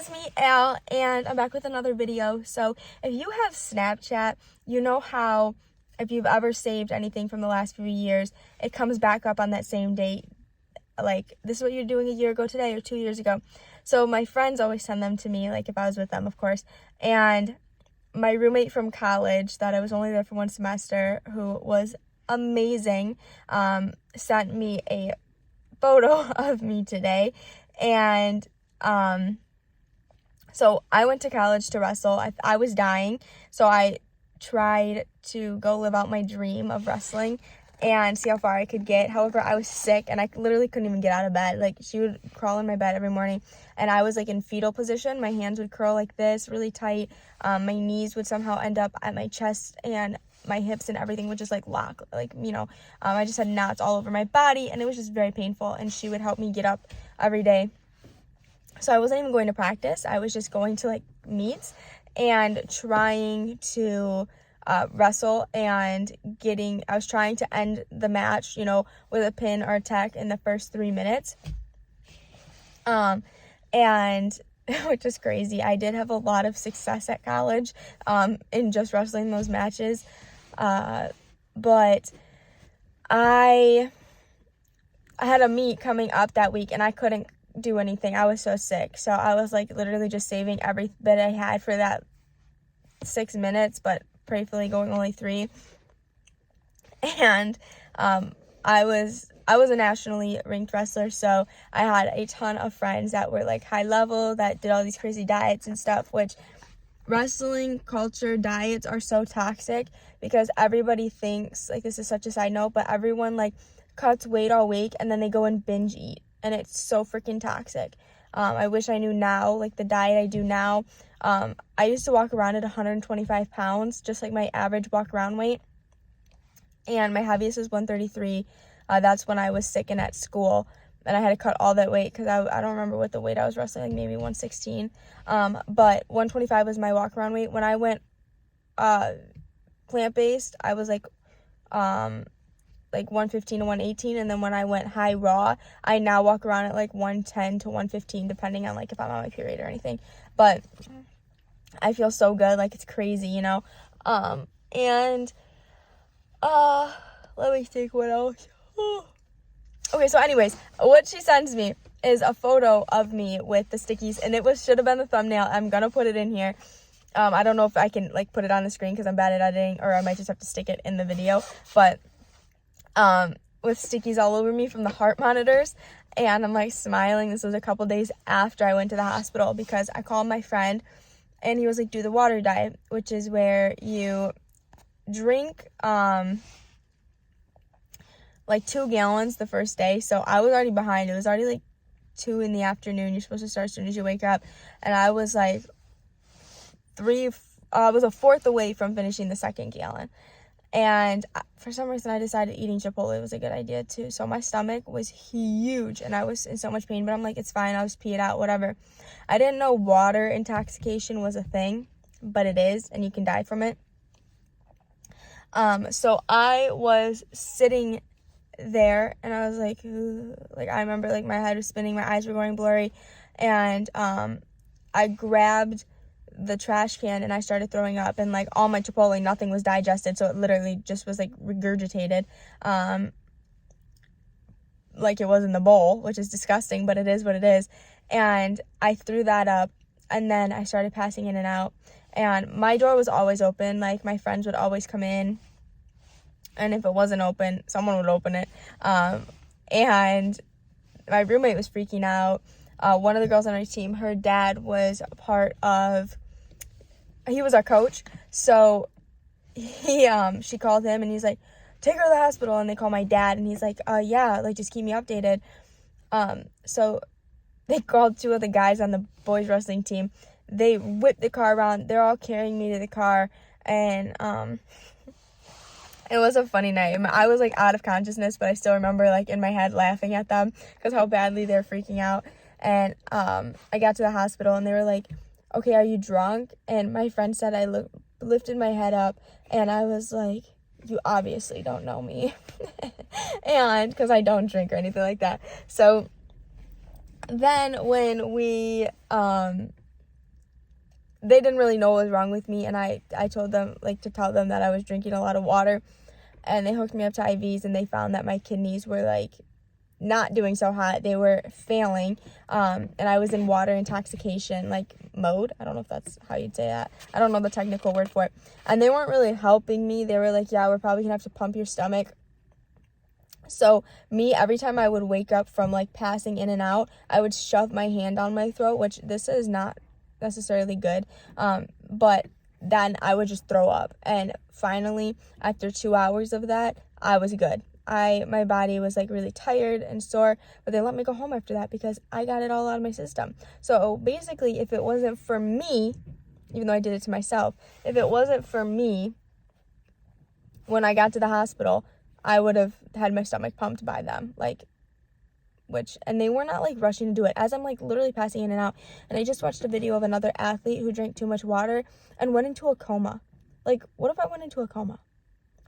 it's me, Al, and I'm back with another video. So if you have Snapchat, you know how if you've ever saved anything from the last few years, it comes back up on that same date. Like, this is what you're doing a year ago today or 2 years ago. So my friends always send them to me, like if I was with them, of course. And my roommate from college, that I was only there for one semester, who was amazing, sent me a photo of me today. And so I went to college to wrestle. I was dying, so I tried to go live out my dream of wrestling and see how far I could get. However, I was sick and I literally couldn't even get out of bed. Like, she would crawl in my bed every morning and I was like in fetal position. My hands would curl like this, really tight. My knees would somehow end up at my chest and my hips and everything would just like lock, like, I just had knots all over my body and it was just very painful. And she would help me get up every day. So I wasn't even going to practice. I was just going to like meets and trying to wrestle and I was trying to end the match, with a pin or attack in the first 3 minutes. And which is crazy. I did have a lot of success at college in just wrestling those matches. But I had a meet coming up that week and I couldn't do anything. I was so sick. So I was like literally just saving every bit I had for that 6 minutes, but prayerfully going only 3. And I was a nationally ranked wrestler, so I had a ton of friends that were like high level that did all these crazy diets and stuff, which wrestling culture diets are so toxic because everybody thinks, like, this is such a side note, but everyone like cuts weight all week and then they go and binge eat. And it's so freaking toxic. I wish I knew now, like the diet I do now. I used to walk around at 125 pounds, just like my average walk around weight. And my heaviest was 133. That's when I was sick and at school. And I had to cut all that weight because I don't remember what the weight I was wrestling, like maybe 116. But 125 was my walk around weight. When I went plant-based, I was like 115 to 118, and then when I went high raw, I now walk around at like 110 to 115, depending on like if I'm on my period or anything. But I feel so good, like it's crazy, let me think what else. Okay, so anyways, what she sends me is a photo of me with the stickies, and it should have been the thumbnail. I'm gonna put it in here. I don't know if I can like put it on the screen because I'm bad at editing, or I might just have to stick it in the video, but with stickies all over me from the heart monitors, and I'm like smiling. This was a couple days after I went to the hospital because I called my friend and he was like, do the water diet, which is where you drink like 2 gallons the first day. So I was already behind. It was already like 2 in the afternoon. You're supposed to start as soon as you wake up, and I was like I was a fourth away from finishing the 2nd gallon. And for some reason, I decided eating Chipotle was a good idea, too. So my stomach was huge, and I was in so much pain. But I'm like, it's fine. I'll just pee it out, whatever. I didn't know water intoxication was a thing, but it is, and you can die from it. So I was sitting there, and I was like, ugh. Like, I remember, like, my head was spinning. My eyes were going blurry. And I grabbed the trash can and I started throwing up, and like all my Chipotle, nothing was digested, so it literally just was like regurgitated like it was in the bowl, which is disgusting, but it is what it is. And I threw that up, and then I started passing in and out, and my door was always open. Like, my friends would always come in, and if it wasn't open, someone would open it. And my roommate was freaking out. One of the girls on our team, her dad was he was our coach, so she called him and he's like, take her to the hospital. And they call my dad and he's like, yeah, like just keep me updated. So they called 2 of the guys on the boys wrestling team. They whipped the car around. They're all carrying me to the car, and it was a funny night. I was like out of consciousness, but I still remember like in my head laughing at them because how badly they're freaking out. And I got to the hospital and they were like, okay, are you drunk? And my friend said I lifted my head up and I was like, you obviously don't know me. And because I don't drink or anything like that. So then when we they didn't really know what was wrong with me, and I told them, like, to tell them that I was drinking a lot of water, and they hooked me up to IVs, and they found that my kidneys were, like, not doing so hot. They were failing, and I was in water intoxication, like, mode. I don't know if that's how you'd say that. I don't know the technical word for it. And they weren't really helping me. They were like, yeah, we're probably gonna have to pump your stomach. So me, every time I would wake up from, like, passing in and out, I would shove my hand down my throat, which this is not necessarily good, but then I would just throw up. And finally, after 2 hours of that, I was good. My body was, like, really tired and sore, but they let me go home after that because I got it all out of my system. So basically, if it wasn't for me, even though I did it to myself, if it wasn't for me, when I got to the hospital, I would have had my stomach pumped by them, like, and they were not, like, rushing to do it as I'm, like, literally passing in and out. And I just watched a video of another athlete who drank too much water and went into a coma. Like, what if I went into a coma?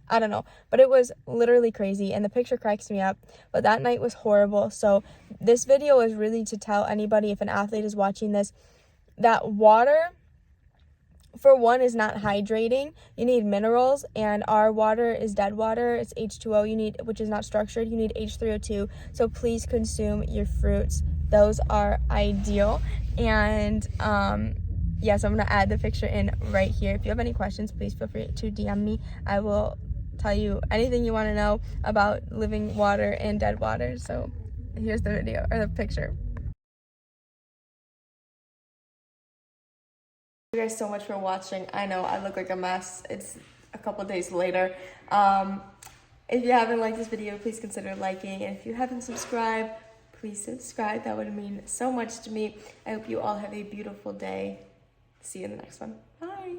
I don't know, but it was literally crazy, and the picture cracks me up, but that night was horrible. So this video is really to tell anybody, if an athlete is watching this, that water, for one, is not hydrating. You need minerals, and our water is dead water. It's H2O, which is not structured. You need H3O2, so please consume your fruits. Those are ideal. And yeah, so I'm gonna add the picture in right here. If you have any questions, please feel free to DM me. I will tell you anything you want to know about living water and dead water. So here's the video, or the picture. Thank you guys so much for watching. I know I look like a mess. It's a couple days later. If you haven't liked this video, please consider liking, and if you haven't subscribed, please subscribe. That would mean so much to me. I hope you all have a beautiful day. See you in the next one. Bye.